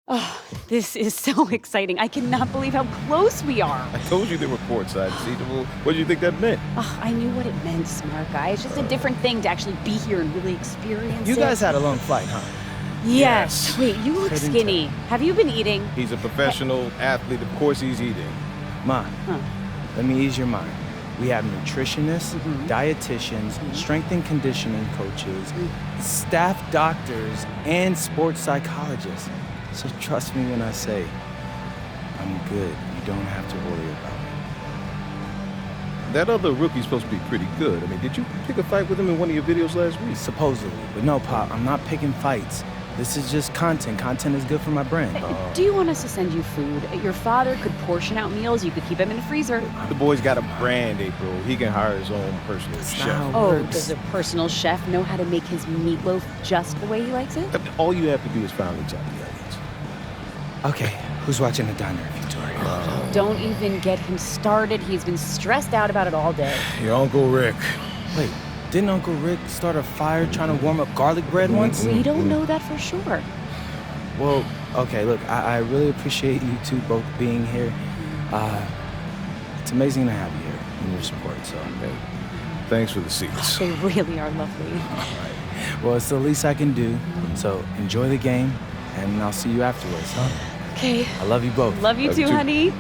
Oh, this is so exciting. I cannot believe how close we are. I told you they were courtside seats. Well, what do you think that meant? Oh, I knew what it meant, smart guy. It's just a different thing to actually be here and really experience it. You guys had a long flight, huh? Yes. Wait, you look Couldn't skinny. Have you been eating? He's a professional athlete. Of course he's eating. Ma, let me ease your mind. We have nutritionists, dietitians, strength and conditioning coaches, staff doctors, and sports psychologists. So trust me when I say, I'm good. You don't have to worry about me. That other rookie's supposed to be pretty good. I mean, did you pick a fight with him in one of your videos last week? Supposedly. But no, Pop, I'm not picking fights. This is just content. Content is good for my brand. Do you want us to send you food? Your father could portion out meals. You could keep them in the freezer. The boy's got a brand, April. He can hire his own personal chef. Oh, does a personal chef know how to make his meatloaf just the way he likes it? All you have to do is finally chop the onions. Okay, who's watching the diner, Victoria? Don't even get him started. He's been stressed out about it all day. Your Uncle Rick. Wait, didn't Uncle Rick start a fire trying to warm up garlic bread once? We don't know that for sure. Well, okay, look, I really appreciate you two both being here. It's amazing to have you here and your support, so. Hey, thanks for the seats. They really are lovely. Well, it's the least I can do, so enjoy the game, and I'll see you afterwards, huh? Okay. I love you both. Love you too, honey.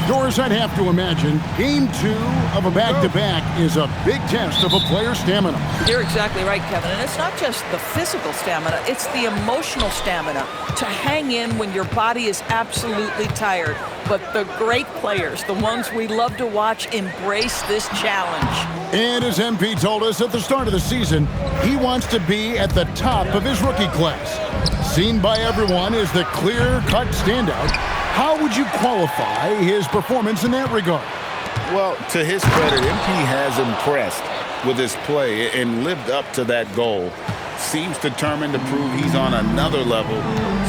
Doris, I'd have to imagine Game 2 of a back-to-back is a big test of a player's stamina. You're exactly right, Kevin. And it's not just the physical stamina, it's the emotional stamina to hang in when your body is absolutely tired. But the great players, the ones we love to watch, embrace this challenge. And as MP told us at the start of the season, he wants to be at the top of his rookie class. Seen by everyone as the clear-cut standout. How would you qualify his performance in that regard? Well, to his credit, MP has impressed with his play and lived up to that goal. Seems determined to prove he's on another level.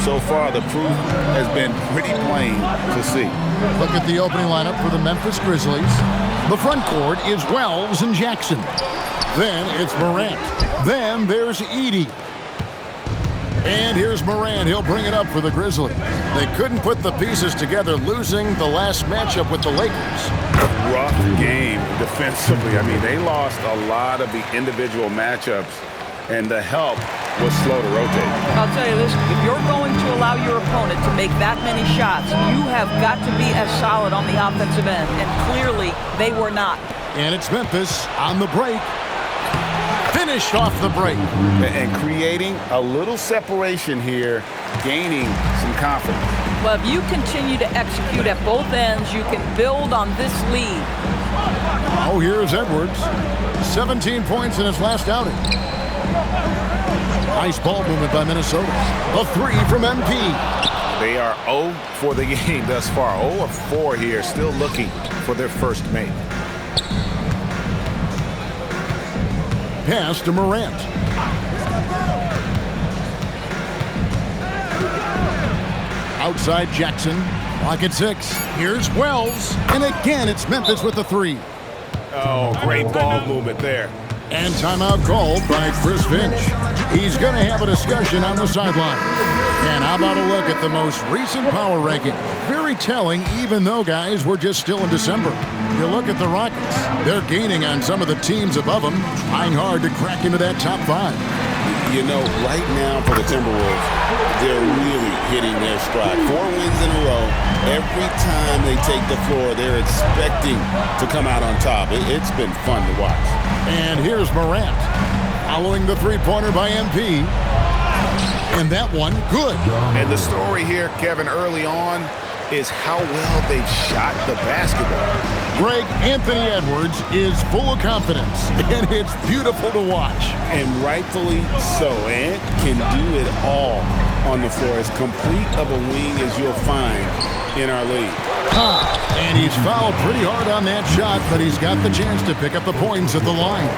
So far, the proof has been pretty plain to see. Look at the opening lineup for the Memphis Grizzlies. The front court is Wells and Jackson. Then it's Morant. Then there's Edey. And here's Morant. He'll bring it up for the Grizzlies. They couldn't put the pieces together, losing the last matchup with the Lakers. Rough game defensively. I mean, they lost a lot of the individual matchups, and the help was slow to rotate. I'll tell you this, if you're going to allow your opponent to make that many shots, you have got to be as solid on the offensive end, and clearly they were not. And it's Memphis on the break. Finished off the break. And creating a little separation here, gaining some confidence. Well, if you continue to execute at both ends, you can build on this lead. Oh, here's Edwards. 17 points in his last outing. Nice ball movement by Minnesota. A three from MP. They are 0 for the game thus far. 0 of 4 here, still looking for their first make. Pass to Morant. Outside Jackson. Lock at 6. Here's Wells. And again, it's Memphis with the 3. Oh, great ball movement there. And timeout called by Chris Finch. He's going to have a discussion on the sideline. And how about a look at the most recent power ranking? Very telling, even though, guys, we're just still in December. You look at the Rockets. They're gaining on some of the teams above them, trying hard to crack into that top 5. You know, right now for the Timberwolves, they're really hitting their stride. 4 wins in a row. Every time they take the floor, they're expecting to come out on top. It's been fun to watch. And here's Morant, following the three-pointer by MP. And that one, good. And the story here, Kevin, early on, is how well they've shot the basketball. Greg, Anthony Edwards is full of confidence, and it's beautiful to watch. And rightfully so. Ant can do it all on the floor. As complete of a wing as you'll find in our league. And he's fouled pretty hard on that shot, but he's got the chance to pick up the points at the line.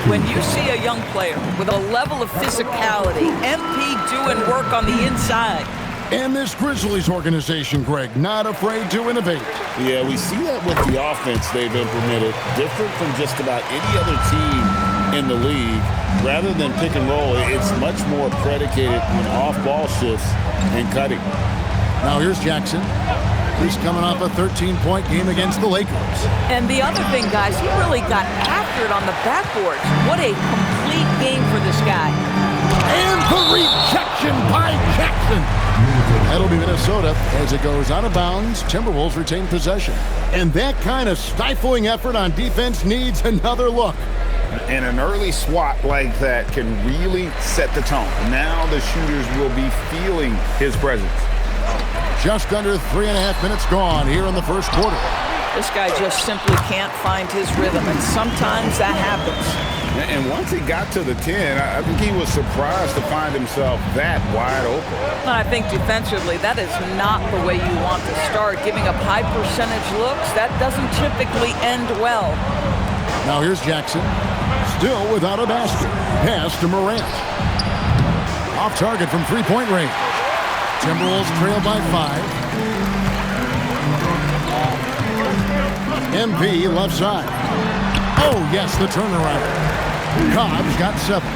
When you see a young player with a level of physicality, MP doing work on the inside. And this Grizzlies organization, Greg, not afraid to innovate. Yeah, we see that with the offense they've implemented, different from just about any other team in the league. Rather than pick and roll, it's much more predicated on off-ball shifts and cutting. Now here's Jackson. He's coming off a 13-point game against the Lakers. And the other thing, guys, he really got after it on the backboard. What a complete game for this guy. And the rejection by Jackson. That'll be Minnesota as it goes out of bounds. Timberwolves retain possession. And that kind of stifling effort on defense needs another look. And an early swat like that can really set the tone. Now the shooters will be feeling his presence. Just under 3.5 minutes gone here in the first quarter. This guy just simply can't find his rhythm, and sometimes that happens. And once he got to the 10, I think he was surprised to find himself that wide open. I think defensively, that is not the way you want to start. Giving up high percentage looks, that doesn't typically end well. Now here's Jackson, still without a basket. Pass to Morant. Off target from three-point range. Timberwolves trail by 5. MP left side. Oh, yes, the turnaround. Cobb's got 7.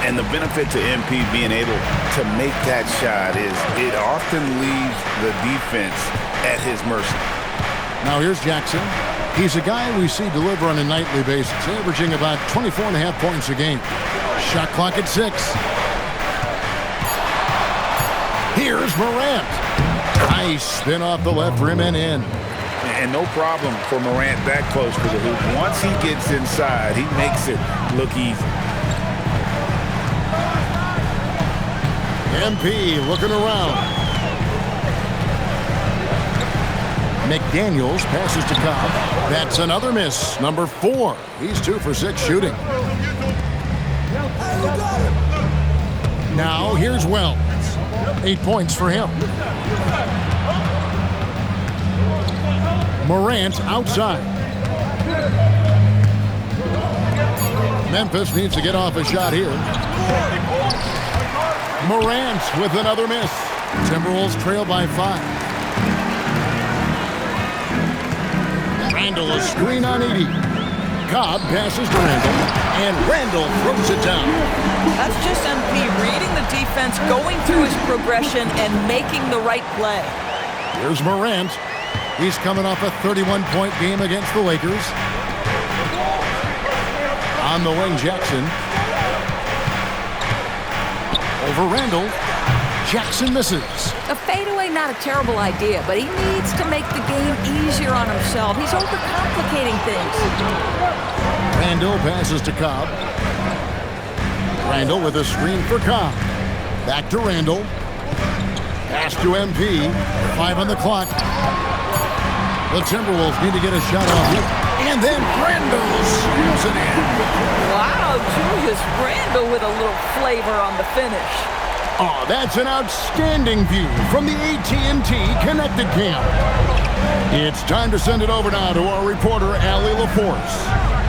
And the benefit to MP being able to make that shot is it often leaves the defense at his mercy. Now here's Jackson. He's a guy we see deliver on a nightly basis, averaging about 24.5 points a game. Shot clock at 6. Here's Morant. Nice spin off the left rim and in. And no problem for Morant that close to the hoop. Once he gets inside, he makes it look easy. MP looking around. McDaniels passes to Cobb. That's another miss. Number 4. He's 2 for 6 shooting. Now here's Wells. 8 points for him. Morant outside. Memphis needs to get off a shot here. Morant with another miss. Timberwolves trail by 5. Randall a screen on Edey. Cobb passes to Randall, and Randall throws it down. That's just MP reading the defense, going through his progression, and making the right play. Here's Morant. He's coming off a 31-point game against the Lakers. On the wing, Jackson. Over Randall. Jackson misses. A fadeaway, not a terrible idea, but he needs to make the game easier on himself. He's overcomplicating things. Randall passes to Cobb. Randall with a screen for Cobb. Back to Randall. Pass to MP. 5 on the clock. The Timberwolves need to get a shot off here. And then Randall steals it in. Wow, Julius Randall with a little flavor on the finish. Oh, that's an outstanding view from the AT&T Connected Camp. It's time to send it over now to our reporter, Allie LaForce.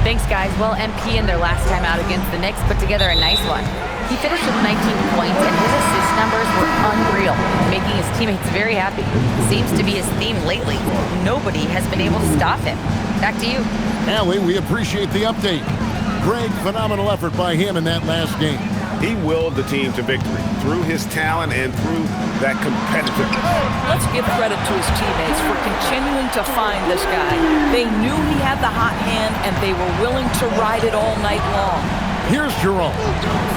Thanks, guys. Well, MP in their last time out against the Knicks put together a nice one. He finished with 19 points, and his assist numbers were unreal, making his teammates very happy. Seems to be his theme lately. Nobody has been able to stop him. Back to you. Allie, we appreciate the update. Great, phenomenal effort by him in that last game. He willed the team to victory through his talent and through that competitiveness. Let's give credit to his teammates for continuing to find this guy. They knew he had the hot hand, and they were willing to ride it all night long. Here's Jerome,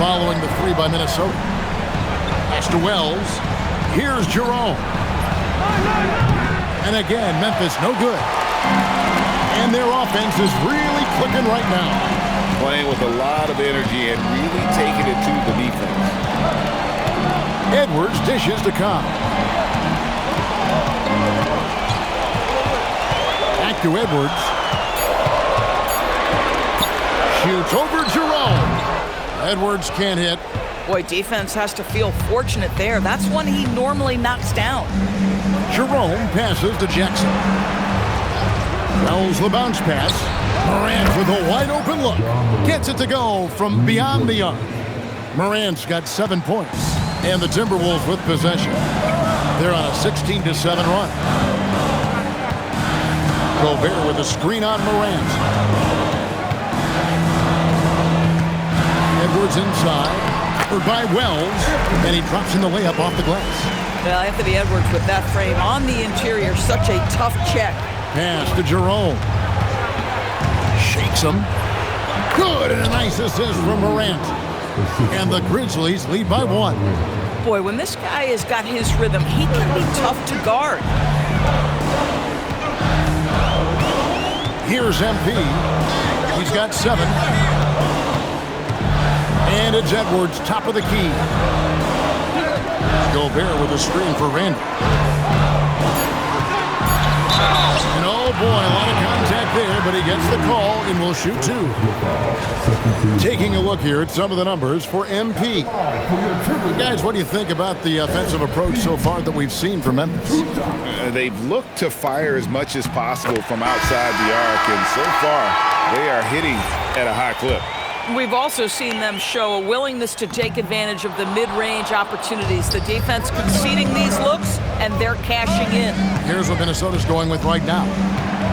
following the 3 by Minnesota. Pass to Wells. Here's Jerome. And again, Memphis no good. And their offense is really clicking right now. Playing with a lot of energy and really taking it to the defense. Edwards dishes to Cobb. Back to Edwards. Shoots over Jerome. Edwards can't hit. Boy, defense has to feel fortunate there. That's one he normally knocks down. Jerome passes to Jackson. Wells the bounce pass. Morant with a wide open look. Gets it to go from beyond the arc. Morant's got 7 points. And the Timberwolves with possession. They're on a 16-7 run. Gobert with a screen on Morant. Edwards inside. Covered by Wells. And he drops in the layup off the glass. Well, Anthony Edwards with that frame on the interior. Such a tough check. Pass to Jerome. Shakes him. Good, and a nice assist from Morant. And the Grizzlies lead by 1. Boy, when this guy has got his rhythm, he can be tough to guard. Here's MP. He's got 7. And it's Edwards, top of the key. Gobert with a screen for Randall. And oh boy, a lot of contact there, but he gets the call and will shoot 2. Taking a look here at some of the numbers for MP. Guys, what do you think about the offensive approach so far that we've seen from Memphis? They've looked to fire as much as possible from outside the arc, and so far they are hitting at a high clip. We've also seen them show a willingness to take advantage of the mid-range opportunities. The defense conceding these looks, and they're cashing in. Here's what Minnesota's going with right now.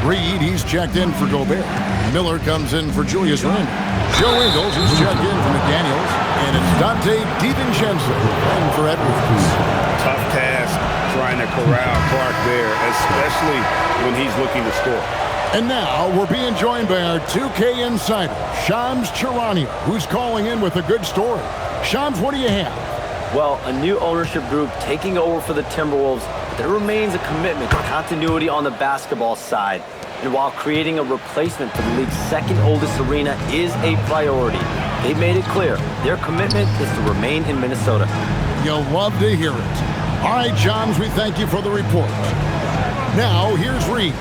Reed, he's checked in for Gobert. Miller comes in for Julius Randle. Joe Ingles is checked in for McDaniels. And it's Dante DiVincenzo in for Edwards. Tough task trying to corral Clark there, especially when he's looking to score. And now we're being joined by our 2K insider, Shams Charania, who's calling in with a good story. Shams, what do you have? Well, a new ownership group taking over for the Timberwolves. There remains a commitment to continuity on the basketball side. And while creating a replacement for the league's second oldest arena is a priority, they've made it clear their commitment is to remain in Minnesota. You'll love to hear it. All right, Shams, we thank you for the report. Now, here's Reed.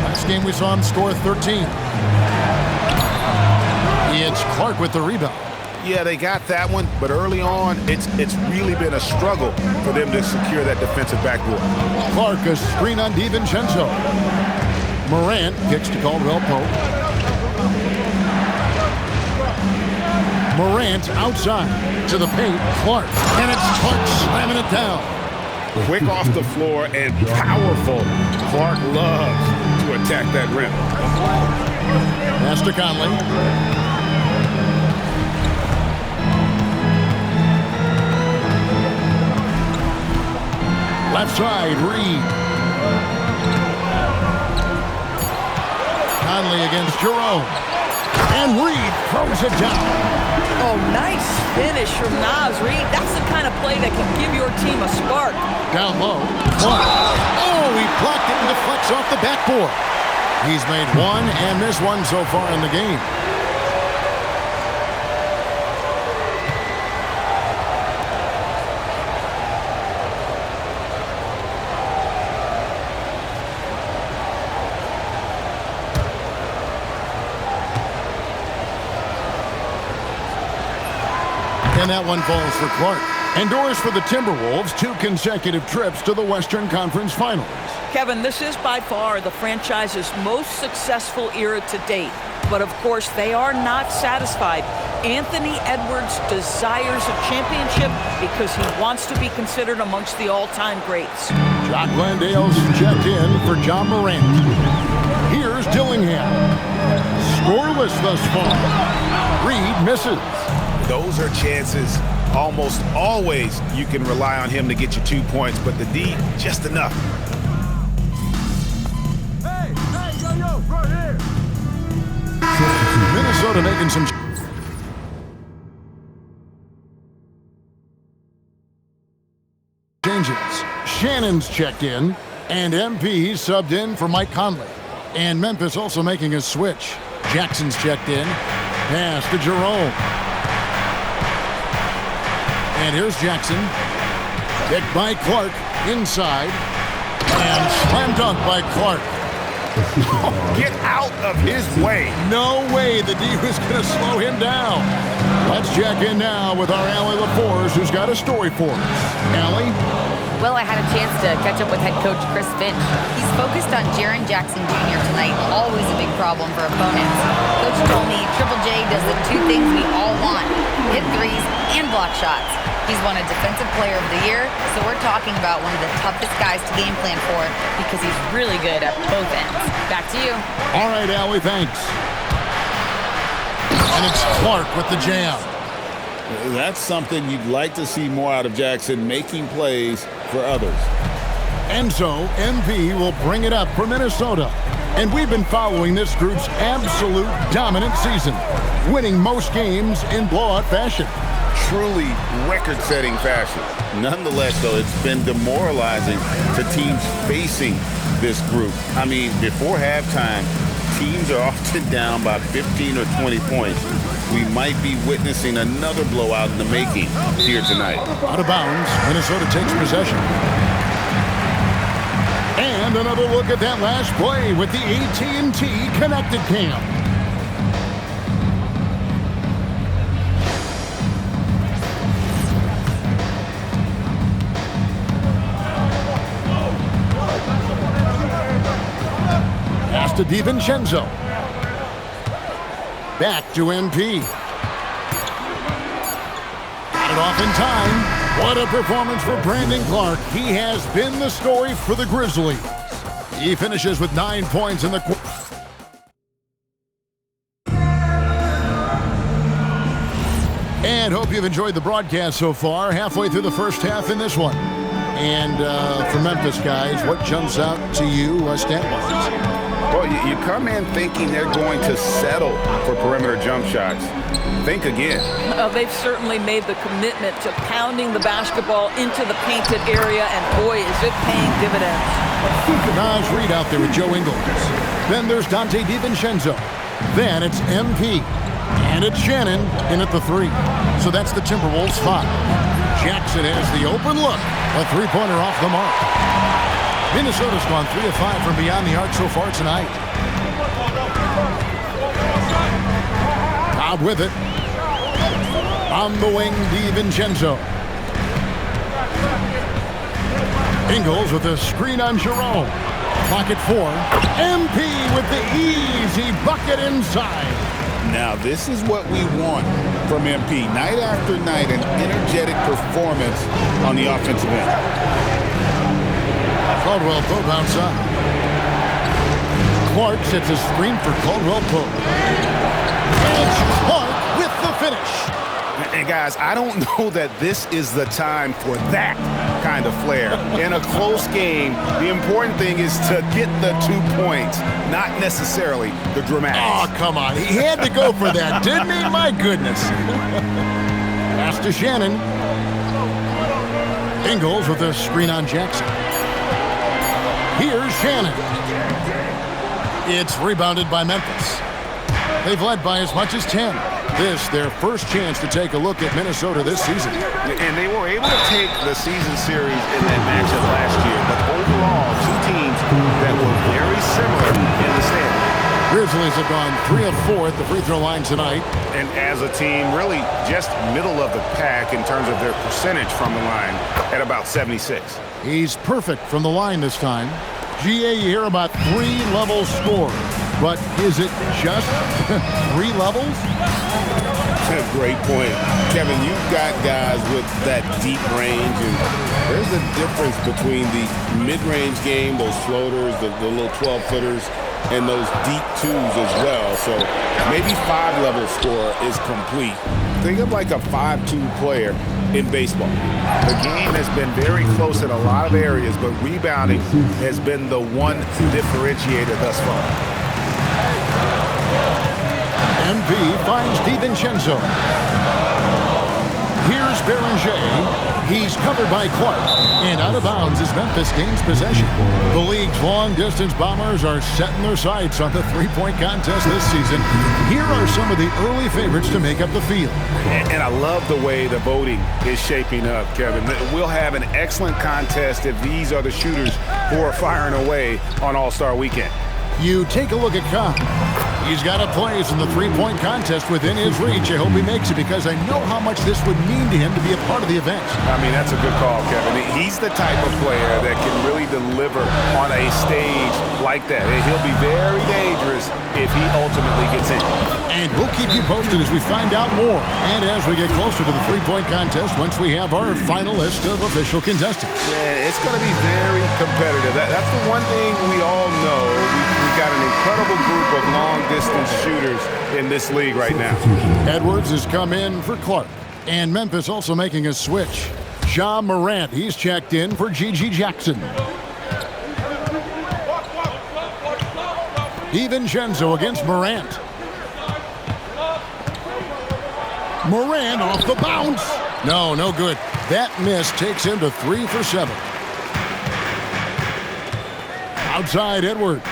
Last game we saw him score 13. It's Clark with the rebound. Yeah, they got that one, but early on, it's really been a struggle for them to secure that defensive backboard. Clark, a screen on DiVincenzo. Morant kicks to Caldwell Pope. Morant outside to the paint. Clark, and it's Clark slamming it down. Quick off the floor and powerful. Clark loves to attack that rim. Pass to Conley. Left side, Reed. Conley against Jerome. And Reed throws it down. Oh, nice finish from Naz Reid. That's the kind of play that can give your team a spark. Down low. Clark. Oh, he blocked it and deflects off the backboard. He's made 1 and missed 1 so far in the game. And that one falls for Clark. Endures for the Timberwolves 2 consecutive trips to the Western Conference Finals. Kevin, this is by far the franchise's most successful era to date. But of course, they are not satisfied. Anthony Edwards desires a championship because he wants to be considered amongst the all-time greats. Jock Landale's checked in for John Morant. Here's Dillingham. Scoreless thus far. Reed misses. Those are chances. Almost always you can rely on him to get you 2 points, but the D, just enough. Hey, yo, right here. Minnesota making some changes. Shannon's checked in, and MP subbed in for Mike Conley. And Memphis also making a switch. Jackson's checked in. Pass to Jerome. And here's Jackson. Kicked by Clark inside. And slam dunk by Clark. Get out of his way. No way the D was going to slow him down. Let's check in now with our Allie LaForce, who's got a story for us. Allie? Well, I had a chance to catch up with head coach Chris Finch. He's focused on Jaren Jackson Jr. tonight, always a big problem for opponents. Coach told me Triple J does the two things we all want, hit threes and block shots. He's won a Defensive Player of the Year, so we're talking about one of the toughest guys to game plan for because he's really good at both ends. Back to you. All right, Allie, thanks. And it's Clark with the jam. That's something you'd like to see more out of Jackson, making plays for others. And so MP will bring it up for Minnesota. And we've been following this group's absolute dominant season, winning most games in blowout fashion. Truly record-setting fashion. Nonetheless, though, it's been demoralizing to teams facing this group. I mean, before halftime, teams are often down by 15 or 20 points. We might be witnessing another blowout in the making here tonight. Out of bounds, Minnesota takes possession. And another look at that last play with the AT&T Connected Cam. Pass to DiVincenzo. Back to MP. Got it off in time. What a performance for Brandon Clark. He has been the story for the Grizzlies. He finishes with 9 points in the quarter. And hope you've enjoyed the broadcast so far. Halfway through the first half in this one. And for Memphis guys, what jumps out to you stat-wise? Well, you come in thinking they're going to settle for perimeter jump shots. Think again. They've certainly made the commitment to pounding the basketball into the painted area, and boy, is it paying dividends. Nice read out there with Joe Ingles. Then there's Dante DiVincenzo. Then it's MP. And it's Shannon in at the 3. So that's the Timberwolves 5. Jackson has the open look. A three-pointer off the mark. Minnesota's gone 3 of 5 from beyond the arc so far tonight. Cobb with it. On the wing, DiVincenzo. Ingles with a screen on Jerome. Clock at 4. MP with the easy bucket inside. Now, this is what we want from MP. Night after night, an energetic performance on the offensive end. Caldwell Pope outside. Clark sets a screen for Caldwell Pope. It's Clark with the finish. And guys, I don't know that this is the time for that kind of flair. In a close game, the important thing is to get the 2 points, not necessarily the dramatics. Oh, come on. He had to go for that, didn't he? My goodness. Pass to Shannon. Ingles with a screen on Jackson. Here's Shannon. It's rebounded by Memphis. They've led by as much as 10. This, their first chance to take a look at Minnesota this season. And they were able to take the season series in that matchup last year, but overall, two teams that were very similar in the standings. Grizzlies have gone 3 of 4 at the free throw line tonight. And as a team, really just middle of the pack in terms of their percentage from the line at about 76. He's perfect from the line this time. GA, you hear about 3-level score. But is it just 3 levels? Great point. Kevin, you've got guys with that deep range, and there's a difference between the mid-range game, those floaters, the little 12-footers, and those deep 2s as well. So maybe 5-level score is complete. Think of like a 5-2 player in baseball. The game has been very close in a lot of areas, but rebounding has been the one differentiator thus far. MP finds DiVincenzo. Here's Beringer. He's covered by Clark. And out of bounds as Memphis gains possession. The league's long-distance Bombers are setting their sights on the three-point contest this season. Here are some of the early favorites to make up the field. And I love the way the voting is shaping up, Kevin. We'll have an excellent contest if these are the shooters who are firing away on All-Star Weekend. You take a look at Cobb. He's got a place in the three-point contest within his reach. I hope he makes it because I know how much this would mean to him to be a part of the event. I mean, that's a good call, Kevin. He's the type of player that can really deliver on a stage like that. He'll be very dangerous if he ultimately gets in. And we'll keep you posted as we find out more. And as we get closer to the three-point contest, once we have our final list of official contestants. Yeah, it's going to be very competitive. That's the one thing we all know. We've got an incredible group of long-distance shooters in this league right now. Edwards has come in for Clark. And Memphis also making a switch. Ja Morant, he's checked in for Gigi Jackson. DiVincenzo against Morant. Morant off the bounce. No good. That miss takes him to 3 for 7. Outside Edwards.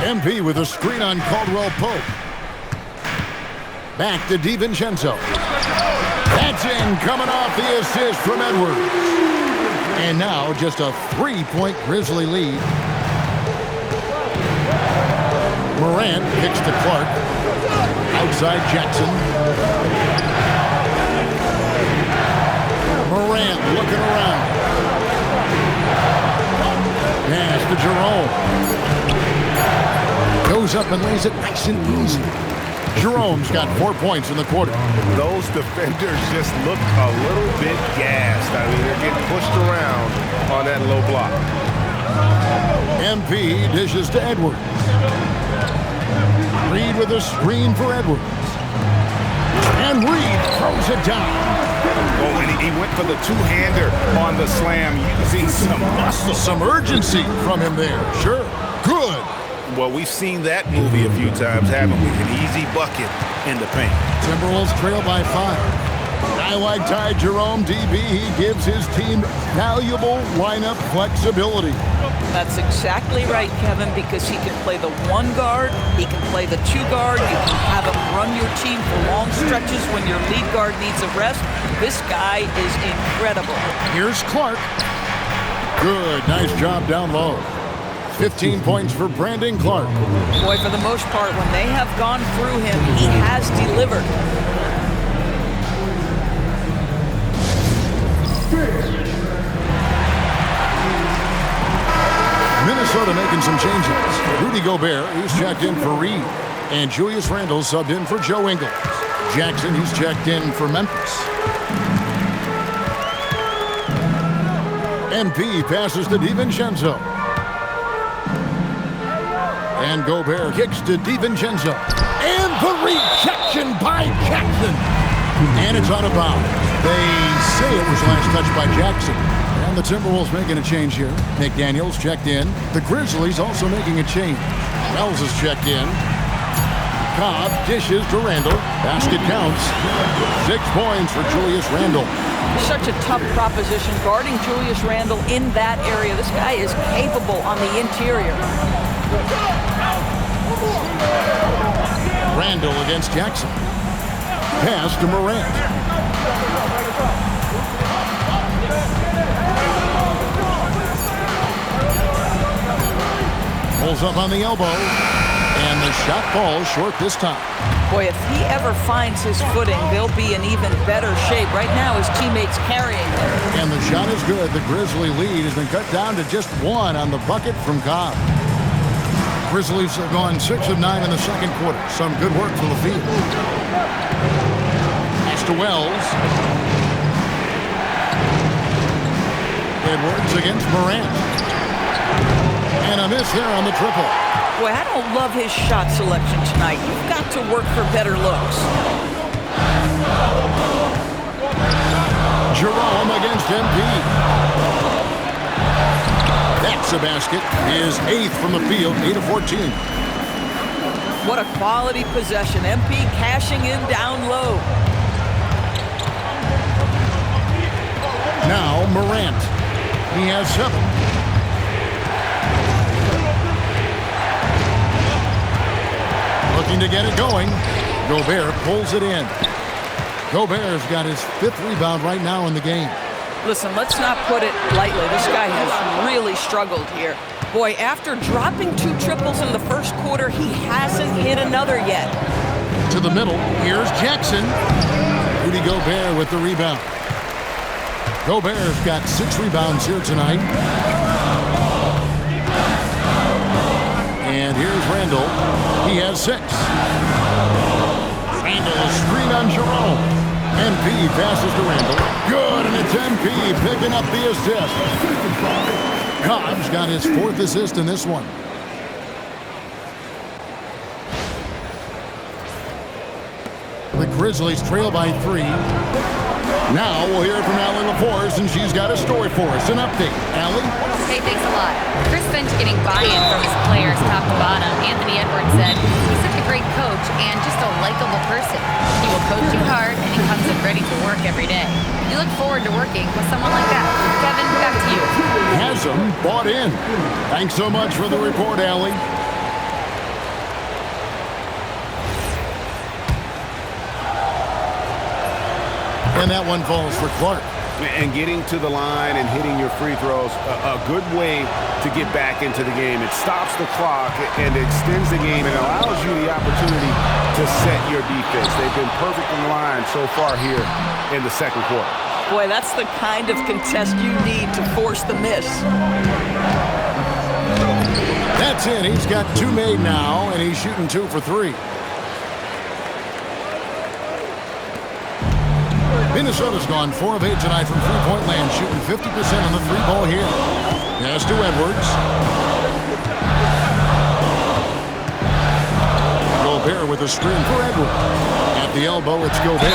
MP with a screen on Caldwell Pope. Back to DiVincenzo. That's in, coming off the assist from Edwards. And now just a 3-point Grizzly lead. Morant kicks to Clark. Outside Jackson. Morant looking around. Pass to Jerome. Goes up and lays it nice and easy. Jerome's got 4 points in the quarter. Those defenders just look a little bit gassed. I mean, they're getting pushed around on that low block. MP dishes to Edwards. Reed with a screen for Edwards. And Reed throws it down. Oh, and he went for the two-hander on the slam, using some muscle. Some urgency from him there. Sure. Good. Well, we've seen that movie a few times, haven't we? An easy bucket in the paint. Timberwolves trail by 5. I like Ty Jerome, DB. He gives his team valuable lineup flexibility. That's exactly right, Kevin, because he can play the 1 guard, he can play the 2 guard, you can have him run your team for long stretches when your lead guard needs a rest. This guy is incredible. Here's Clark. Good, nice job down low. 15 points for Brandon Clark. Boy, for the most part, when they have gone through him, he has delivered. Minnesota making some changes. Rudy Gobert, he's checked in for Reed. And Julius Randle subbed in for Joe Ingles. Jackson, he's checked in for Memphis. MP passes to DiVincenzo. And Gobert kicks to DiVincenzo. And the rejection by Jackson. And it's out of bounds. They say it was last touched by Jackson. And the Timberwolves making a change here. McDaniels checked in. The Grizzlies also making a change. Wells is checked in. Cobb dishes to Randle. Basket counts. 6 points for Julius Randle. Such a tough proposition guarding Julius Randle in that area. This guy is capable on the interior. Randle against Jackson. Pass to Morant. Pulls up on the elbow. And the shot falls short this time. Boy, if he ever finds his footing, they'll be in even better shape. Right now, his teammates carrying him. And the shot is good. The Grizzly lead has been cut down to just 1 on the bucket from Cobb. Grizzlies have gone 6 of 9 in the second quarter. Some good work from the field. Pass to Wells. Edwards against Morant. And a miss there on the triple. Boy, I don't love his shot selection tonight. You've got to work for better looks. Jerome against MP. That's a basket. His 8th from the field, 8 of 14. What a quality possession. MP cashing in down low. Now Morant. He has 7. Looking to get it going. Gobert pulls it in. Gobert's got his 5th rebound right now in the game. Listen, let's not put it lightly. This guy has really struggled here. Boy, after dropping 2 triples in the first quarter, he hasn't hit another yet. To the middle, here's Jackson. Rudy Gobert with the rebound. Gobert's got 6 rebounds here tonight. And here's Randall. He has 6. Randall screen on Jerome. MP passes to Randall. Good, and it's MP picking up the assist. Cobb's got his 4th assist in this one. The Grizzlies trail by 3. Now we'll hear from Allie LaForce, and she's got a story for us. An update. Allie? Hey, thanks a lot. Chris Finch getting buy-in from his players top to bottom. Anthony Edwards said he's such a great coach and just a likable person. He will coach you hard, and he comes in ready to work every day. You look forward to working with someone like that. Kevin, back to you. Has him bought in. Thanks so much for the report, Allie. And that one falls for Clark. And getting to the line and hitting your free throws, a good way to get back into the game. It stops the clock and extends the game and allows you the opportunity to set your defense. They've been perfect in the line so far here in the second quarter. Boy, that's the kind of contest you need to force the miss. That's it. He's got 2 made now, and he's shooting 2 for 3. Minnesota's gone 4 of 8 tonight from three-point land, shooting 50% on the 3-ball here. Pass to Edwards. Gobert with a screen for Edwards. At the elbow, it's Gobert.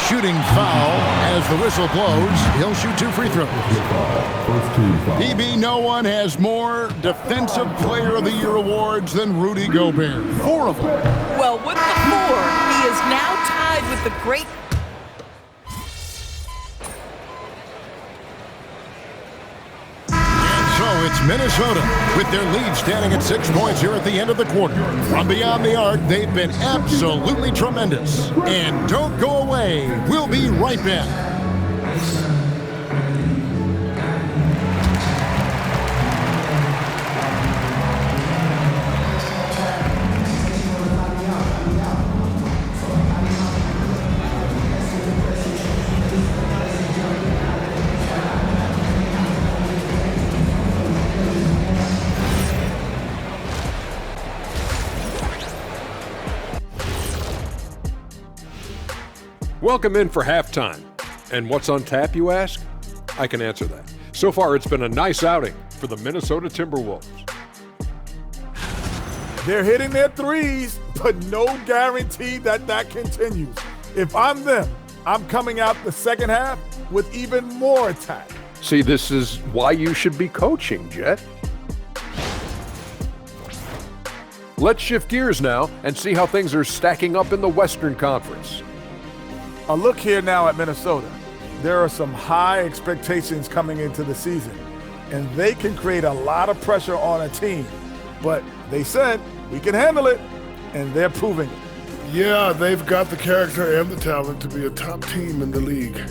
Shooting foul as the whistle blows. He'll shoot 2 free throws. PB, no one has more Defensive Player of the Year awards than Rudy Gobert. 4 of them. Well, with the 4, he is now tied with the great. So it's Minnesota with their lead standing at 6 points here at the end of the quarter. From beyond the arc, they've been absolutely tremendous. And don't go away. We'll be right back. Welcome in for halftime. And what's on tap, you ask? I can answer that. So far, it's been a nice outing for the Minnesota Timberwolves. They're hitting their threes, but no guarantee that that continues. If I'm them, I'm coming out the second half with even more attack. See, this is why you should be coaching, Jet. Let's shift gears now and see how things are stacking up in the Western Conference. A look here now at Minnesota. There are some high expectations coming into the season, and they can create a lot of pressure on a team. But they said, we can handle it, and they're proving it. Yeah, they've got the character and the talent to be a top team in the league.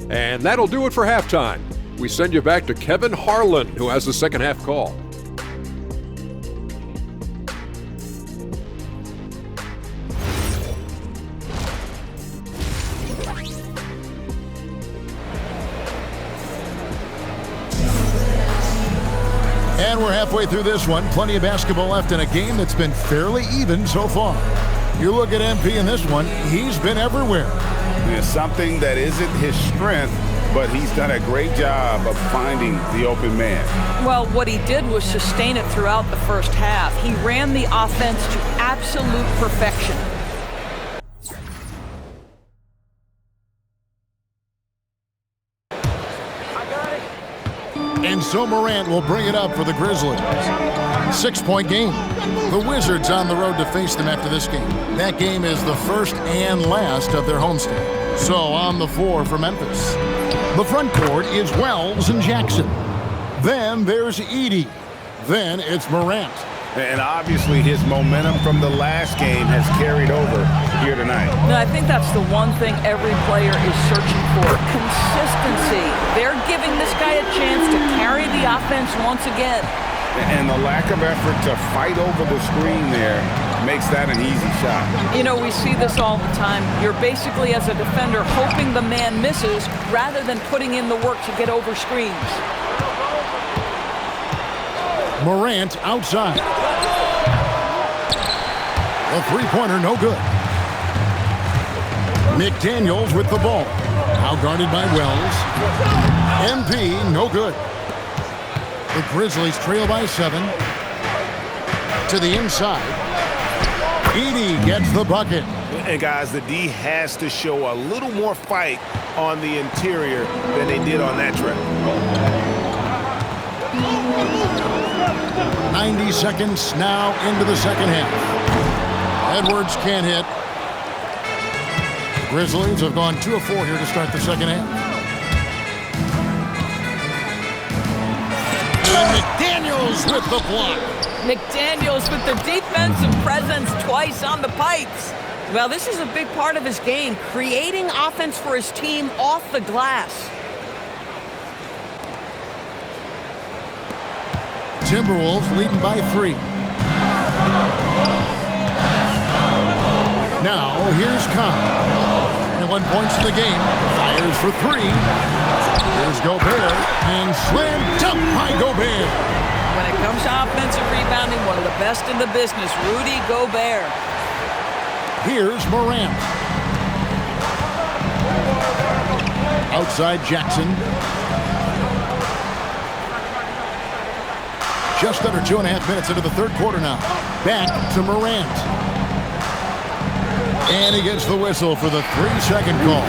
And that'll do it for halftime. We send you back to Kevin Harlan, who has the second half call. And we're halfway through this one. Plenty of basketball left in a game that's been fairly even so far. You look at MP in this one, he's been everywhere. It's something that isn't his strength, but he's done a great job of finding the open man. Well, what he did was sustain it throughout the first half. He ran the offense to absolute perfection. And so Morant will bring it up for the Grizzlies. 6-point game. The Wizards on the road to face them after this game. That game is the first and last of their homestand. So on the floor for Memphis. The front court is Wells and Jackson. Then there's Edey. Then it's Morant. And obviously his momentum from the last game has carried over here tonight. No, I think that's the one thing every player is searching for. Consistency. They're giving this guy a chance to to carry the offense once again. And the lack of effort to fight over the screen there makes that an easy shot. You know, we see this all the time. You're basically, as a defender, hoping the man misses rather than putting in the work to get over screens. Morant outside. The three-pointer, no good. McDaniels with the ball. Now guarded by Wells. MP, no good. The Grizzlies trail by 7. To the inside. Edey gets the bucket. And guys, the D has to show a little more fight on the interior than they did on that trip. 90 seconds now into the second half. Edwards can't hit. The Grizzlies have gone 2 of 4 here to start the second half. And McDaniels with the block. McDaniels with the defensive presence twice on the pipes. Well, this is a big part of his game, creating offense for his team off the glass. Timberwolves leading by 3. Now, here's Kyle. 21 points in the game. Fires for 3. Here's Gobert. And slam dunk by Gobert. When it comes to offensive rebounding, one of the best in the business, Rudy Gobert. Here's Morant. Outside Jackson. Just under 2.5 minutes into the third quarter now. Back to Morant. And he gets the whistle for the 3-second call.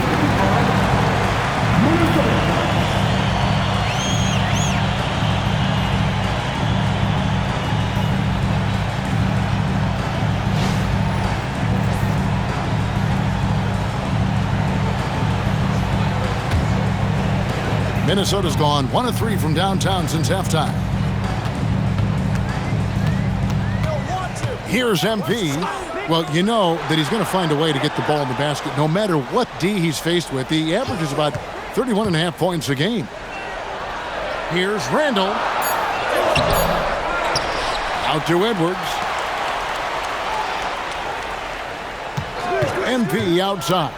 Minnesota's gone 1 of 3 from downtown since halftime. Here's MP. Well, you know that he's going to find a way to get the ball in the basket no matter what D he's faced with. He averages about 31.5 points a game. Here's Randall. Out to Edwards. MP outside.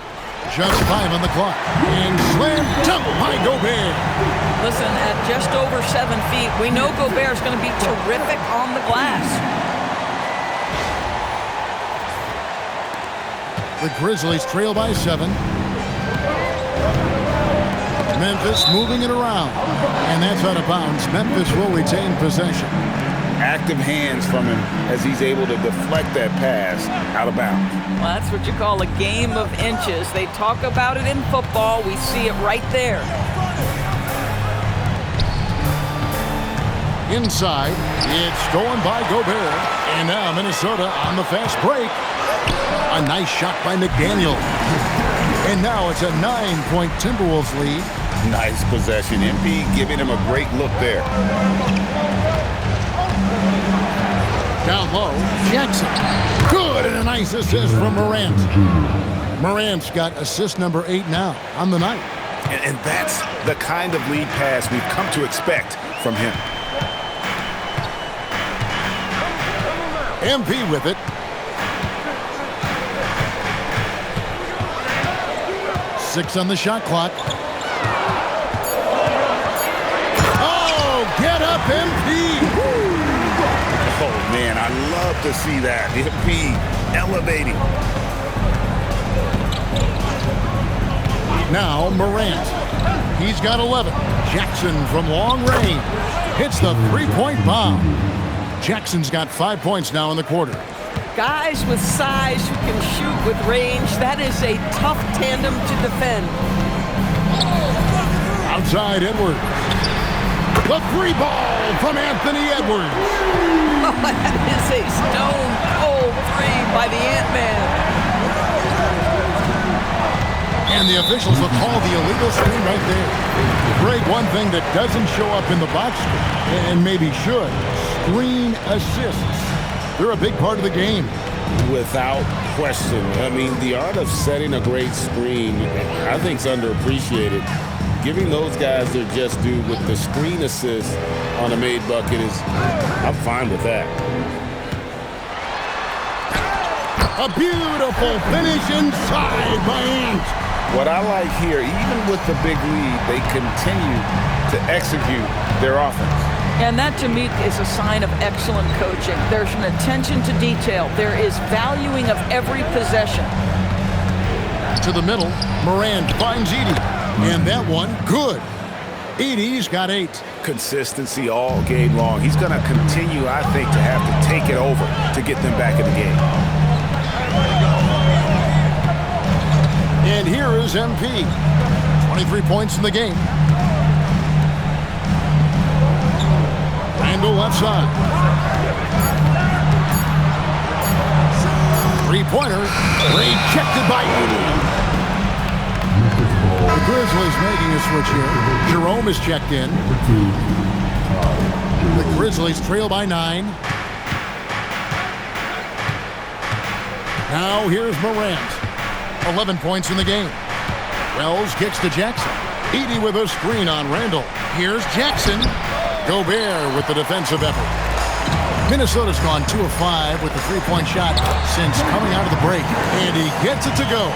Just 5 on the clock. And slam dunk by Gobert. Listen, at just over 7 feet, we know Gobert is going to be terrific on the glass. The Grizzlies trail by 7. Memphis moving it around. And that's out of bounds. Memphis will retain possession. Active hands from him as he's able to deflect that pass out of bounds. Well, that's what you call a game of inches. They talk about it in football. We see it right there. Inside, it's going by Gobert. And now Minnesota on the fast break. A nice shot by McDaniel. And now it's a 9-point Timberwolves lead. Nice possession. MP giving him a great look there. Down low, Jackson. Good, and a nice assist from Morant. Morant's got assist number 8 now on the night. And that's the kind of lead pass we've come to expect from him. MP with it. 6 on the shot clock. Oh, get up, MP! Oh, man, I love to see that. MP elevating. Now Morant. He's got 11. Jackson from long range hits the 3-point bomb. Jackson's got 5 points now in the quarter. Guys with size who can shoot with range, that is a tough tandem to defend. Outside Edwards. The 3 ball from Anthony Edwards. Oh, that is a stone-cold 3 by the Ant-Man. And the officials will call the illegal screen right there. Greg, one thing that doesn't show up in the box score, and maybe should, screen assists. They're a big part of the game. Without question. I mean, the art of setting a great screen, I think, is underappreciated. Giving those guys their just due with the screen assist on a made bucket I'm fine with that. A beautiful finish inside by Ant. What I like here, even with the big lead, they continue to execute their offense. And that, to me, is a sign of excellent coaching. There's an attention to detail. There is valuing of every possession. To the middle, Morant finds Edey. And that one, good. Edey's got 8. Consistency all game long. He's going to continue, I think, to have to take it over to get them back in the game. And here is MP. 23 points in the game. Randall left side. Three-pointer. Rejected by Edey. The Grizzlies making a switch here. Jerome is checked in. The Grizzlies trail by 9. Now here's Morant. 11 points in the game. Wells kicks to Jackson. Edey with a screen on Randall. Here's Jackson. Gobert with the defensive effort. Minnesota's gone 2 of 5 with the three-point shot since coming out of the break. And he gets it to go.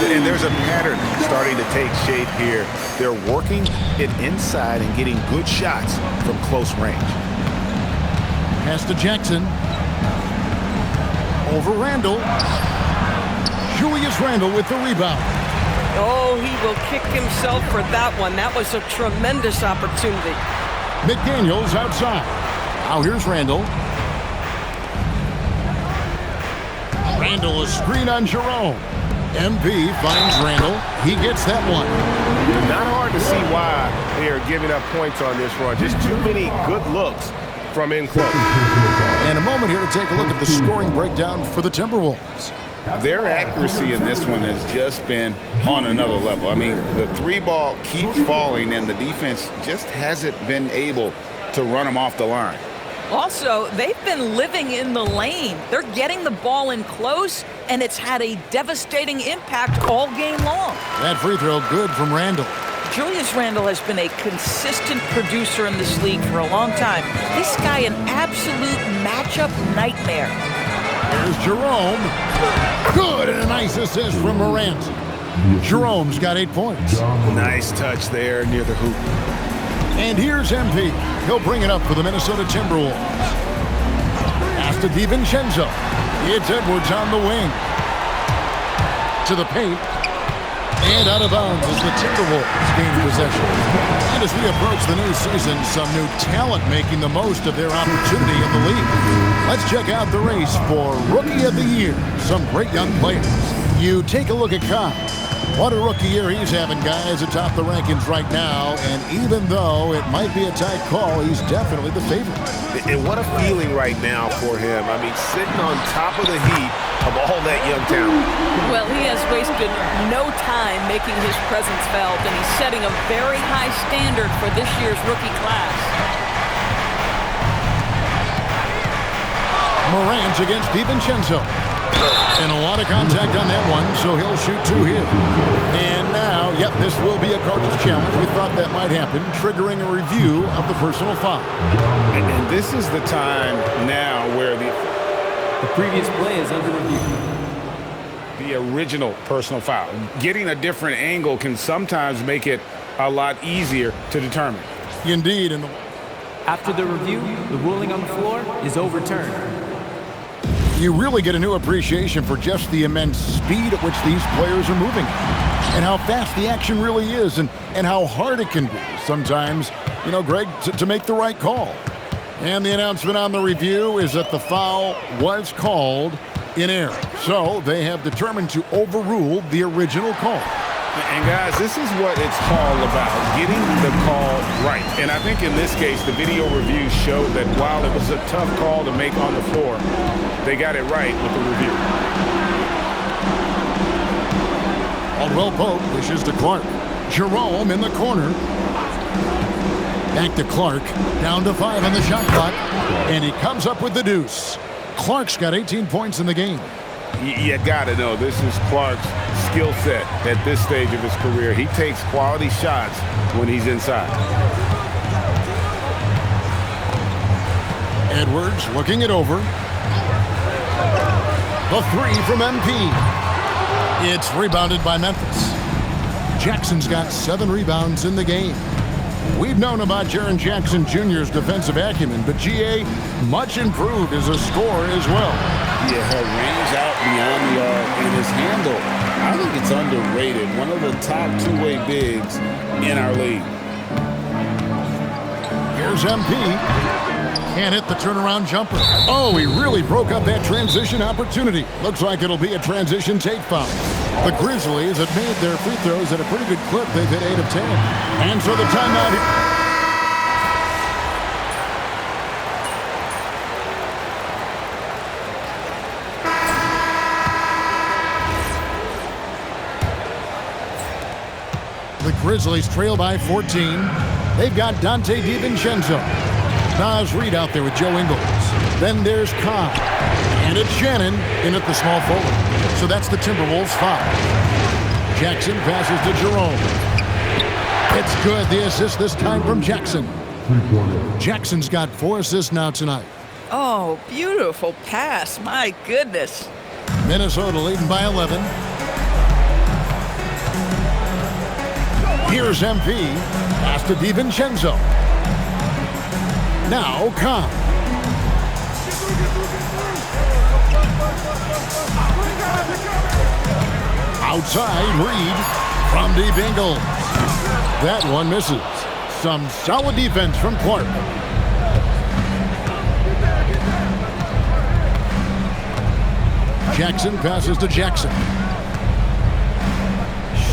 And there's a pattern starting to take shape here. They're working it inside and getting good shots from close range. Pass to Jackson. Over Randall. Julius Randall with the rebound. Oh, he will kick himself for that one. That was a tremendous opportunity. McDaniels outside. Now here's Randall. Randall a screen on Jerome. MP finds Randall. He gets that one. Not hard to see why they are giving up points on this run. Just too many good looks from in close. And a moment here to take a look at the scoring breakdown for the Timberwolves. Their accuracy in this one has just been on another level. I mean, the 3-ball keeps falling, and the defense just hasn't been able to run them off the line. Also, they've been living in the lane. They're getting the ball in close, and it's had a devastating impact all game long. That free throw good from Randall. Julius Randall has been a consistent producer in this league for a long time. This guy, an absolute matchup nightmare. Here's Jerome. Good, and a nice assist from Morant. Jerome's got 8 points. Nice touch there near the hoop. And here's MP. He'll bring it up for the Minnesota Timberwolves. Pass to DiVincenzo. It's Edwards on the wing. To the paint. And out of bounds as the Timberwolves gain possession. And as we approach the new season, some new talent making the most of their opportunity in the league. Let's check out the race for Rookie of the Year. Some great young players. You take a look at Kyle. What a rookie year he's having, guys, atop the rankings right now. And even though it might be a tight call, he's definitely the favorite. And what a feeling right now for him. I mean, sitting on top of the heap of all that young talent. Well, he has wasted no time making his presence felt, and he's setting a very high standard for this year's rookie class. Morant against DiVincenzo. And a lot of contact on that one, so he'll shoot 2 here. And now, yep, this will be a Cardinals challenge. We thought that might happen, triggering a review of the personal foul. And this is the time now where the previous play is under review. The original personal foul. Getting a different angle can sometimes make it a lot easier to determine. Indeed. After the review, the ruling on the floor is overturned. You really get a new appreciation for just the immense speed at which these players are moving and how fast the action really is and how hard it can be sometimes, you know, Greg, to make the right call. And the announcement on the review is that the foul was called in error. So they have determined to overrule the original call. And guys, this is what it's all about, getting the call right. And I think in this case, the video review showed that while it was a tough call to make on the floor, they got it right with the review. Caldwell Pope pushes to Clark. Jerome in the corner. Back to Clark. Down to 5 on the shot clock. And he comes up with the deuce. Clark's got 18 points in the game. You got to know this is Clark's skill set at this stage of his career. He takes quality shots when he's inside. Edwards looking it over. The three from MP. It's rebounded by Memphis. Jackson's got 7 rebounds in the game. We've known about Jaren Jackson Jr.'s defensive acumen, but GA much improved as a scorer as well. Yeah, her range out beyond the arc and his handle, I think it's underrated. One of the top two-way bigs in our league. Here's MP. Can't hit the turnaround jumper. Oh, he really broke up that transition opportunity. Looks like it'll be a transition take foul. The Grizzlies have made their free throws at a pretty good clip. They've hit 8 of 10. And so the timeout here. The Grizzlies trail by 14. They've got Dante DiVincenzo. Nas Reed out there with Joe Ingles. Then there's Cobb. And it's Shannon in at the small forward. So that's the Timberwolves 5. Jackson passes to Jerome. It's good. The assist this time from Jackson. Jackson's got 4 assists now tonight. Oh, beautiful pass. My goodness. Minnesota leading by 11. Here's MP. Pass to DiVincenzo. Now Cobb. Outside, Reed from deep Ingles. That one misses. Some solid defense from Clark. Jackson passes to Jackson.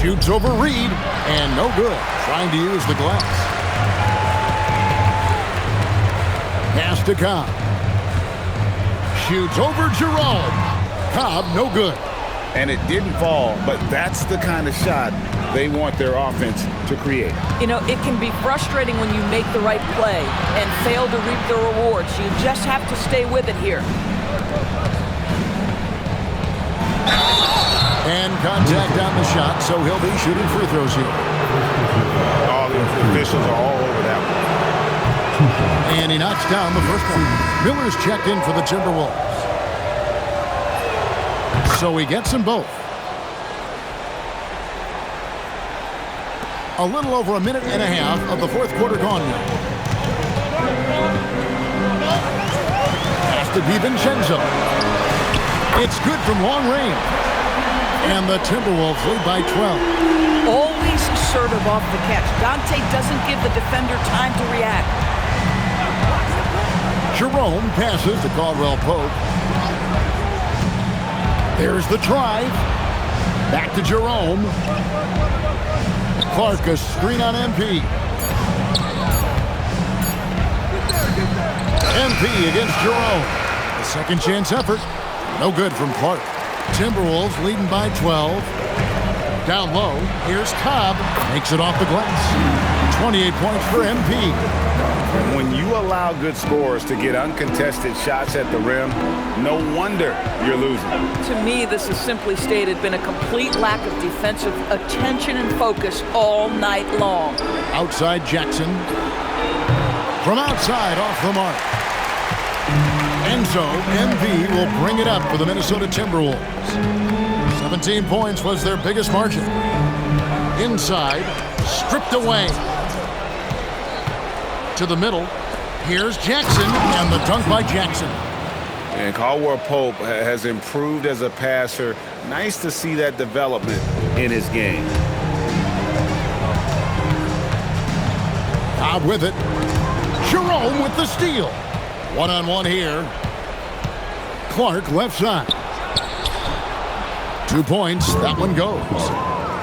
Shoots over Reed, and no good. Trying to use the glass. Pass to Cobb. Shoots over Jerome. Cobb, no good. And it didn't fall, but that's the kind of shot they want their offense to create. You know, it can be frustrating when you make the right play and fail to reap the rewards. You just have to stay with it here. And contact on the shot, so he'll be shooting free throws here. All the officials are all over that one. And he knocks down the first one. Miller's checked in for the Timberwolves. So he gets them both. A little over a minute and a half of the fourth quarter gone now. Pass to DiVincenzo. It's good from long range. And the Timberwolves lead by 12. Always assertive off the catch. Dante doesn't give the defender time to react. Jerome passes to Caldwell Pope. There's the drive. Back to Jerome. Clark, a screen on MP. MP against Jerome. A second chance effort. No good from Clark. Timberwolves leading by 12. Down low, here's Cobb. Makes it off the glass. 28 points for MP. When you allow good scorers to get uncontested shots at the rim, no wonder you're losing. To me, this has simply stated been a complete lack of defensive attention and focus all night long. Outside Jackson. From outside, off the mark. And so, MP will bring it up for the Minnesota Timberwolves. 17 points was their biggest margin. Inside, stripped away. To the middle, here's Jackson, and the dunk by Jackson. And Caldwell Pope has improved as a passer. Nice to see that development in his game. Cobb with it. Jerome with the steal. One-on-one here. Clark left side. 2 points. That one goes.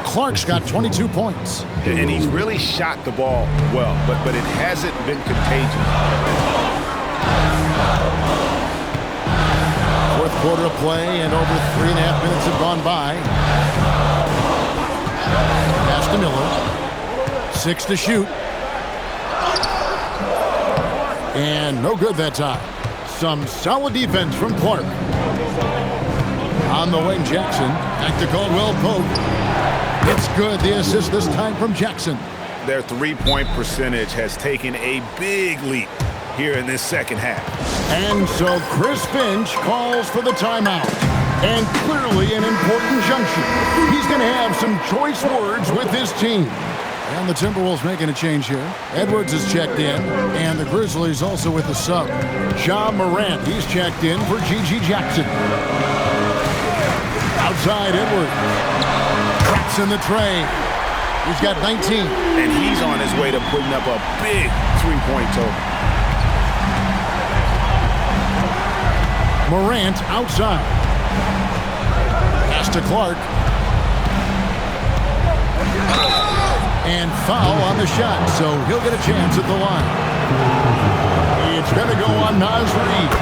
Clark's got 22 points. And he's really shot the ball well, but it hasn't been contagious. Fourth quarter of play, and over 3.5 minutes have gone by. Pass to Miller. 6 to shoot. And no good that time. Some solid defense from Clark. On the wing, Jackson. Back to Caldwell Pope. It's good. The assist this time from Jackson. Their three-point percentage has taken a big leap here in this second half. And so Chris Finch calls for the timeout. And clearly an important junction. He's going to have some choice words with his team. And the Timberwolves making a change here. Edwards is checked in. And the Grizzlies also with the sub. Ja Morant, he's checked in for G.G. Jackson. Outside Edwards. Traps in the tray. He's got 19. And he's on his way to putting up a big three-point total. Morant outside. Pass to Clark. And foul on the shot, so he'll get a chance at the line. It's going to go on Naz Reid.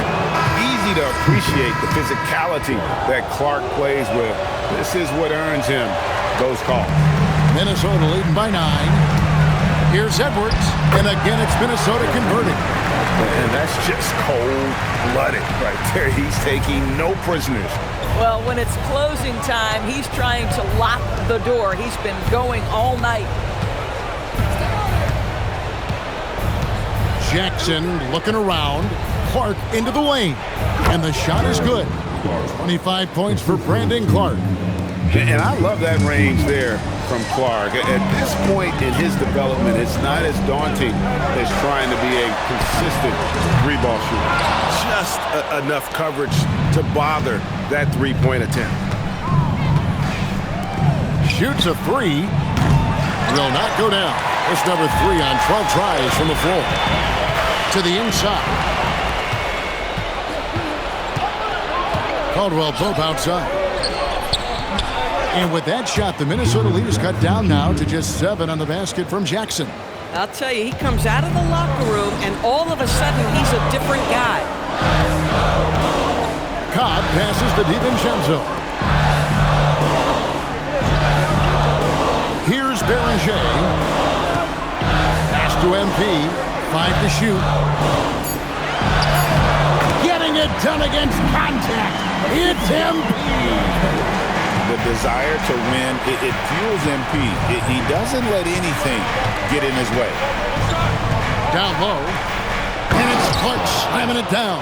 Easy to appreciate the physicality that Clark plays with. This is what earns him those calls. Minnesota leading by 9. Here's Edwards, and again it's Minnesota converting. And that's just cold-blooded right there. He's taking no prisoners. Well, when it's closing time, he's trying to lock the door. He's been going all night. Jackson looking around. Clark into the lane. And the shot is good. 25 points for Brandon Clark. And I love that range there from Clark. At this point in his development, it's not as daunting as trying to be a consistent three-ball shooter. Just enough coverage to bother that three-point attempt. Shoots a three. Will not go down. It's number 3 on 12 tries from the floor. To the inside. Caldwell Pope outside. And with that shot, the Minnesota lead is cut down now to just 7 on the basket from Jackson. I'll tell you, he comes out of the locker room, and all of a sudden, he's a different guy. Cobb passes to DiVincenzo. Here's Beranger. Pass to MP. 5 to shoot. Getting it done against contact. It's MP. The desire to win, it fuels MP. He doesn't let anything get in his way. Down low. And it's Clark slamming it down.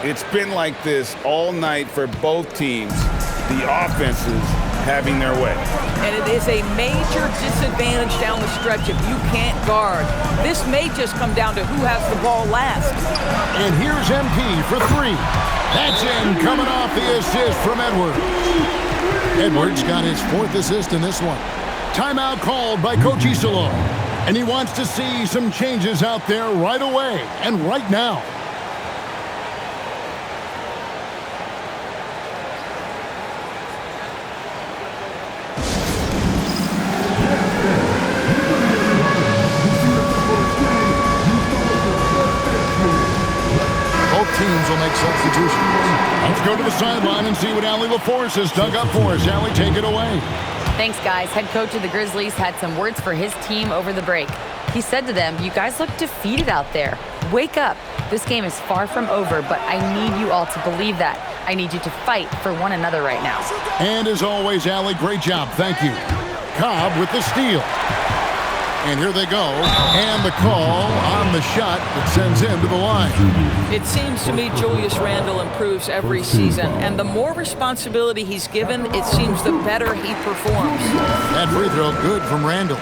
It's been like this all night for both teams. The offenses having their way. And it is a major disadvantage down the stretch if you can't guard. This may just come down to who has the ball last. And here's MP for 3. That's in, coming off the assist from Edwards. Edwards got his 4th assist in this one. Timeout called by Coach Isolo. And he wants to see some changes out there right away and right now. Teams will make substitutions. Let's go to the sideline and see what Allie LaForce has dug up for us. Allie, take it away. Thanks, guys. Head coach of the Grizzlies had some words for his team over the break. He said to them, "You guys look defeated out there. Wake up. This game is far from over, but I need you all to believe that. I need you to fight for one another right now." And as always, Allie, great job. Thank you. Cobb with the steal. And here they go. And the call on the shot that sends him to the line. It seems to me Julius Randle improves every season. And the more responsibility he's given, it seems the better he performs. That free throw good from Randle.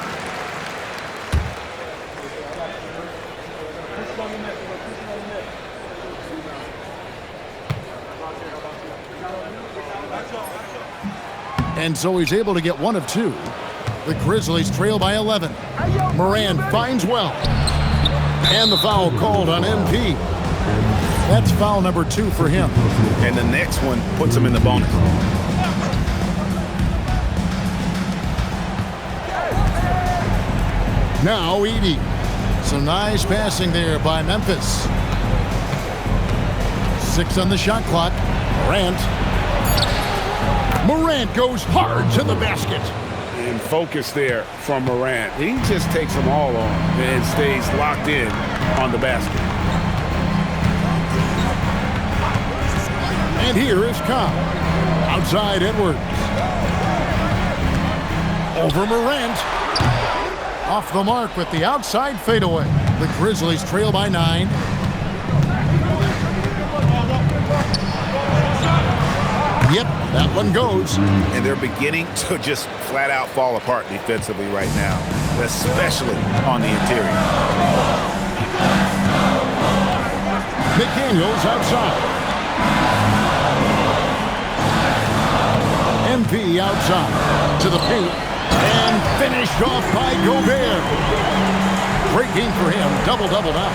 And so he's able to get 1 of 2. The Grizzlies trail by 11. Moran finds well. And the foul called on MP. That's foul number 2 for him. And the next one puts him in the bonus. Now Edey. Some nice passing there by Memphis. 6 on the shot clock. Morant goes hard to the basket. And focus there from Morant. He just takes them all on and stays locked in on the basket. And here is Cobb. Outside Edwards. Over Morant. Off the mark with the outside fadeaway. The Grizzlies trail by 9. Yep, that one goes. And they're beginning to just flat out fall apart defensively right now, especially on the interior. McDaniels outside. MP outside to the paint and finished off by Gobert. Great game for him. Double-double now.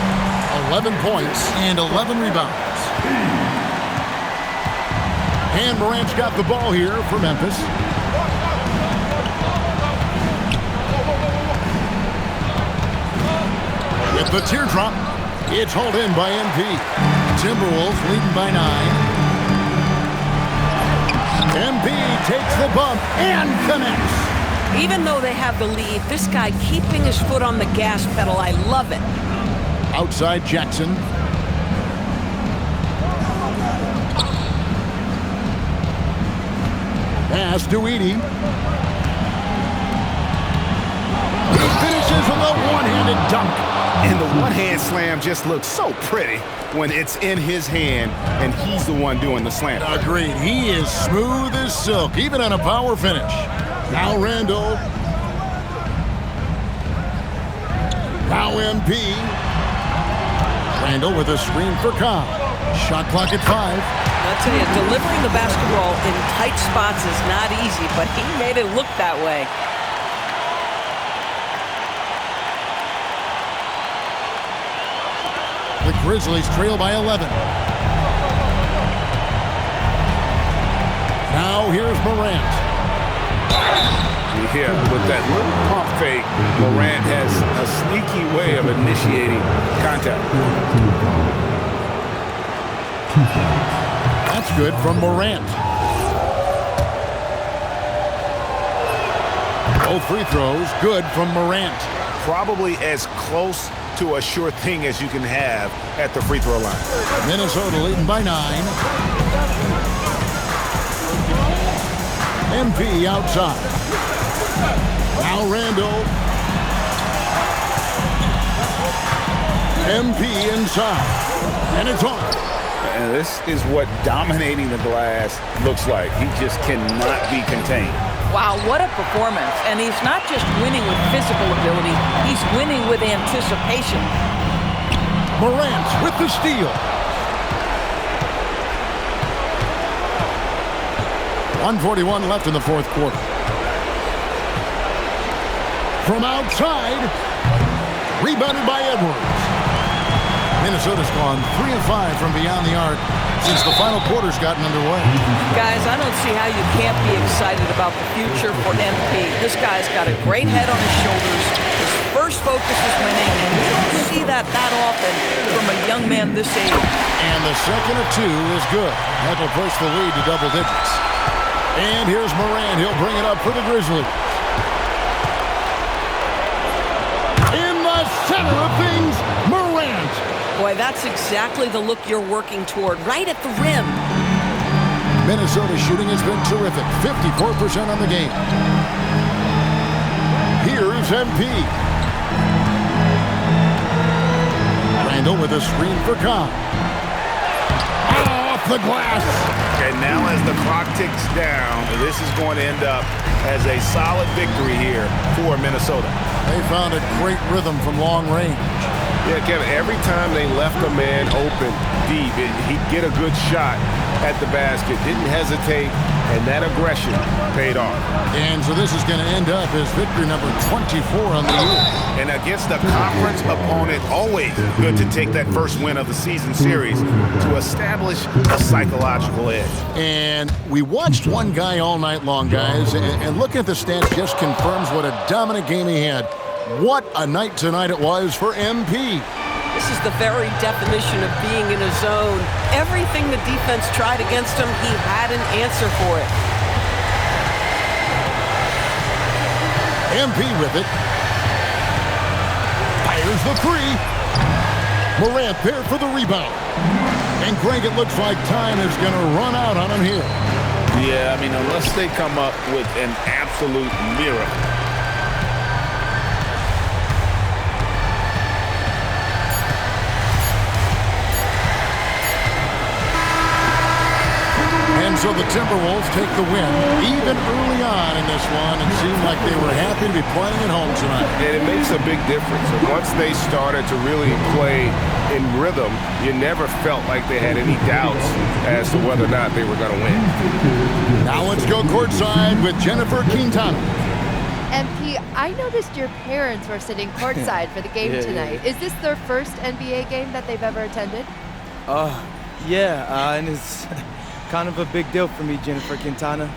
11 points and 11 rebounds. And Morant's got the ball here for Memphis. With the teardrop, it's hauled in by MP. Timberwolves leading by 9. MP takes the bump and connects. Even though they have the lead, this guy keeping his foot on the gas pedal, I love it. Outside Jackson. Pass to Edie. He finishes with a one-handed dunk. And the one-hand slam just looks so pretty when it's in his hand and he's the one doing the slam. Agreed. He is smooth as silk, even on a power finish. Now Randall. Now MP. Randall with a screen for Cobb. Shot clock at 5. I'll tell you, delivering the basketball in tight spots is not easy, but he made it look that way. The Grizzlies trail by 11. Now here's Morant. Yeah, with that little pump fake, Morant has a sneaky way of initiating contact. That's good from Morant. Both free throws good from Morant. Probably as close to a sure thing as you can have at the free throw line. Minnesota leading by 9. MP outside. Now Randall. MP inside. And it's on. And this is what dominating the glass looks like. He just cannot be contained. Wow, what a performance. And he's not just winning with physical ability, he's winning with anticipation. Morant with the steal. 1:41 left in the fourth quarter. From outside, rebounded by Edwards. Minnesota's gone 3 of 5 from beyond the arc since the final quarter's gotten underway. Guys, I don't see how you can't be excited about the future for MP. This guy's got a great head on his shoulders. His first focus is winning, and we don't see that often from a young man this age. And the second of 2 is good. That'll push the lead to double digits. And here's Morant. He'll bring it up for the Grizzlies. In the center of things, Morant. Boy, that's exactly the look you're working toward, right at the rim. Minnesota's shooting has been terrific, 54% on the game. Here's MP. Randall with a screen for Cobb. Off the glass. And now as the clock ticks down, this is going to end up as a solid victory here for Minnesota. They found a great rhythm from long range. Yeah, Kevin, every time they left a man open deep, he'd get a good shot at the basket. Didn't hesitate, and that aggression paid off. And so this is going to end up as victory number 24 on the year. And against a conference opponent, always good to take that first win of the season series to establish a psychological edge. And we watched one guy all night long, guys, and looking at the stats just confirms what a dominant game he had. What a night tonight it was for MP. This is the very definition of being in a zone. Everything the defense tried against him, he had an answer for it. MP with it. Fires the 3. Morant there for the rebound. And Greg, it looks like time is going to run out on him here. Yeah, I mean, unless they come up with an absolute miracle. And so the Timberwolves take the win. Even early on in this one, it seemed like they were happy to be playing at home tonight. And it makes a big difference. And once they started to really play in rhythm, you never felt like they had any doubts as to whether or not they were going to win. Now let's go courtside with Jennifer Quintana. MP, I noticed your parents were sitting courtside for the game tonight. Is this their first NBA game that they've ever attended? And it's kind of a big deal for me, Jennifer Quintana.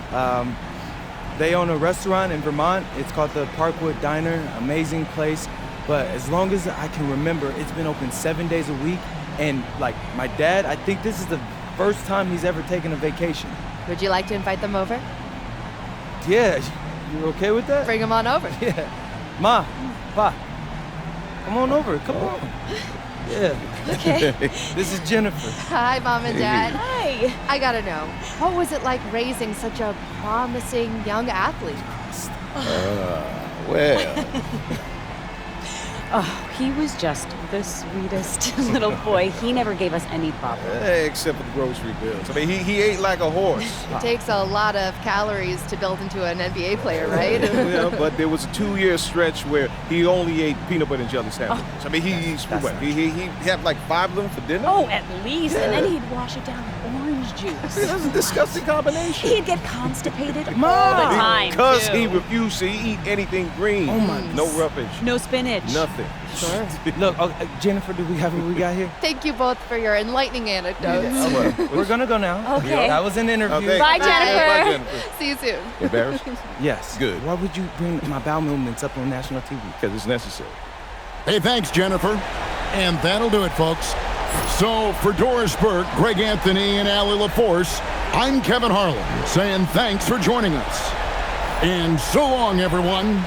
They own a restaurant in Vermont. It's called the Parkwood Diner. Amazing place. But as long as I can remember, it's been open 7 days a week. And like my dad, I think this is the first time he's ever taken a vacation. Would you like to invite them over? Yeah, you okay with that? Bring them on over. Yeah. Ma, Pa, come on over. Come on. Yeah. Okay. This is Jennifer. Hi, Mom and Dad. Hi. I gotta know, what was it like raising such a promising young athlete? Well. Oh, he was just the sweetest little boy. He never gave us any problem. Except for the grocery bills. I mean, he ate like a horse. It takes a lot of calories to build into an NBA player, right? Yeah, but there was a 2-year stretch where he only ate peanut butter and jelly sandwiches. I mean, he had like 5 of them for dinner. Oh, at least. And then he'd wash it down with orange juice. That's a disgusting combination. He'd get constipated all the time, Because too. he refused to eat anything green. Oh, my. No roughage. No spinach. Nothing. Sure. Look, Jennifer, do we have what we got here? Thank you both for your enlightening anecdotes. We're gonna go now. Okay. That was an interview. Okay. Bye, Jennifer. Bye, Jennifer. See you soon. Embarrassed? Yes. Good. Why would you bring my bowel movements up on national TV? Because it's necessary. Hey, thanks, Jennifer. And that'll do it, folks. So for Doris Burke, Greg Anthony, and Allie LaForce, I'm Kevin Harlan saying thanks for joining us. And so long, everyone.